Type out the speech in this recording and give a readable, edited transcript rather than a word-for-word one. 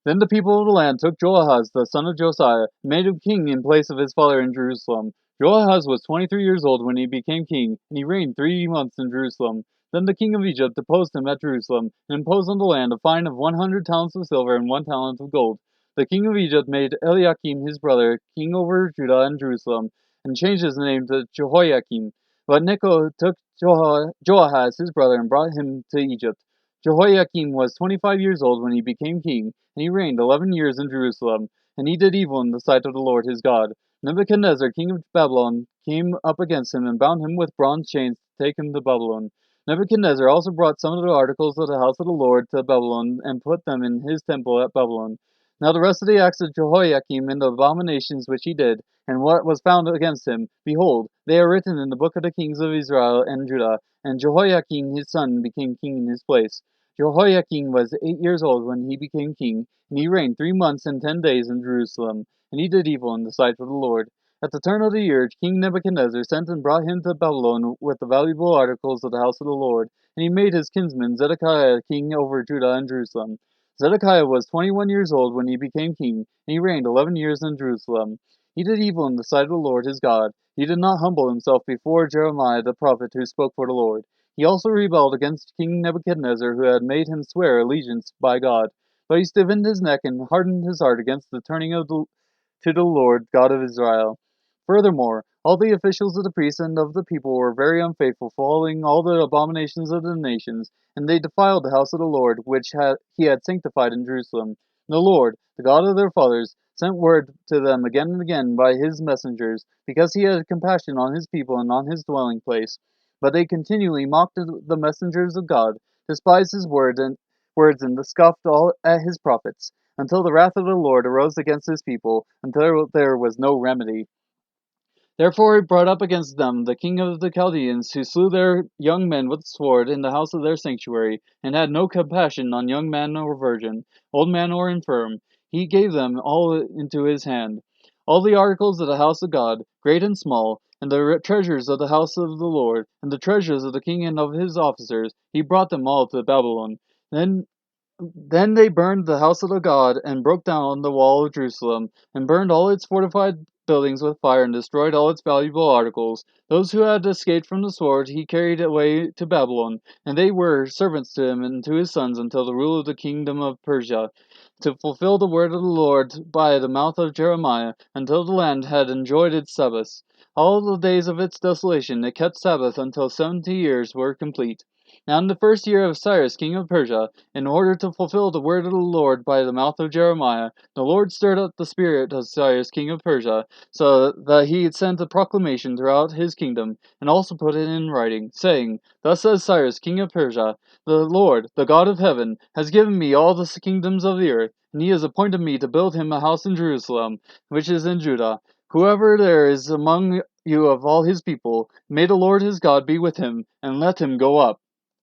Then the people of the land took Joahaz the son of Josiah, and made him king in place of his father in Jerusalem. Joahaz was 23 years old when he became king, and he reigned 3 months in Jerusalem. Then the king of Egypt deposed him at Jerusalem, and imposed on the land a fine of 100 talents of silver and 1 talent of gold. The king of Egypt made Eliakim his brother king over Judah and Jerusalem, and changed his name to Jehoiakim. But Necho took Joahaz his brother and brought him to Egypt. Jehoiakim was 25 years old when he became king, and he reigned 11 years in Jerusalem. And he did evil in the sight of the Lord his God. Nebuchadnezzar king of Babylon came up against him and bound him with bronze chains to take him to Babylon. Nebuchadnezzar also brought some of the articles of the house of the Lord to Babylon and put them in his temple at Babylon. Now the rest of the acts of Jehoiakim and the abominations which he did, and what was found against him, behold, they are written in the book of the kings of Israel and Judah. And Jehoiakim his son became king in his place. Jehoiakim was 8 years old when he became king, and he reigned 3 months and 10 days in Jerusalem, and he did evil in the sight of the Lord. At the turn of the year, King Nebuchadnezzar sent and brought him to Babylon with the valuable articles of the house of the Lord, and he made his kinsman Zedekiah king over Judah and Jerusalem. Zedekiah was 21 years old when he became king, and he reigned 11 years in Jerusalem. He did evil in the sight of the Lord his God. He did not humble himself before Jeremiah the prophet who spoke for the Lord. He also rebelled against King Nebuchadnezzar, who had made him swear allegiance by God. But he stiffened his neck and hardened his heart against the turning to the Lord God of Israel. Furthermore, all the officials of the priests and of the people were very unfaithful, following all the abominations of the nations, and they defiled the house of the Lord, which he had sanctified in Jerusalem. The Lord, the God of their fathers, sent word to them again and again by his messengers, because he had compassion on his people and on his dwelling place. But they continually mocked the messengers of God, despised his and scoffed all at his prophets, until the wrath of the Lord arose against his people, until there was no remedy. Therefore he brought up against them the king of the Chaldeans, who slew their young men with the sword in the house of their sanctuary, and had no compassion on young man or virgin, old man or infirm. He gave them all into his hand. All the articles of the house of God, great and small, and the treasures of the house of the Lord, and the treasures of the king and of his officers, he brought them all to Babylon. Then they burned the house of the God, and broke down the wall of Jerusalem, and burned all its fortified buildings with fire, and destroyed all its valuable articles. Those who had escaped from the sword he carried away to Babylon, and they were servants to him and to his sons until the rule of the kingdom of Persia, to fulfill the word of the Lord by the mouth of Jeremiah, until the land had enjoyed its Sabbaths. All the days of its desolation it kept Sabbath until 70 years were complete. Now in the first year of Cyrus king of Persia, in order to fulfill the word of the Lord by the mouth of Jeremiah, the Lord stirred up the spirit of Cyrus king of Persia, so that he sent a proclamation throughout his kingdom, and also put it in writing, saying, Thus says Cyrus king of Persia, The Lord, the God of heaven, has given me all the kingdoms of the earth, and he has appointed me to build him a house in Jerusalem, which is in Judah. Whoever there is among you of all his people, may the Lord his God be with him, and let him go up.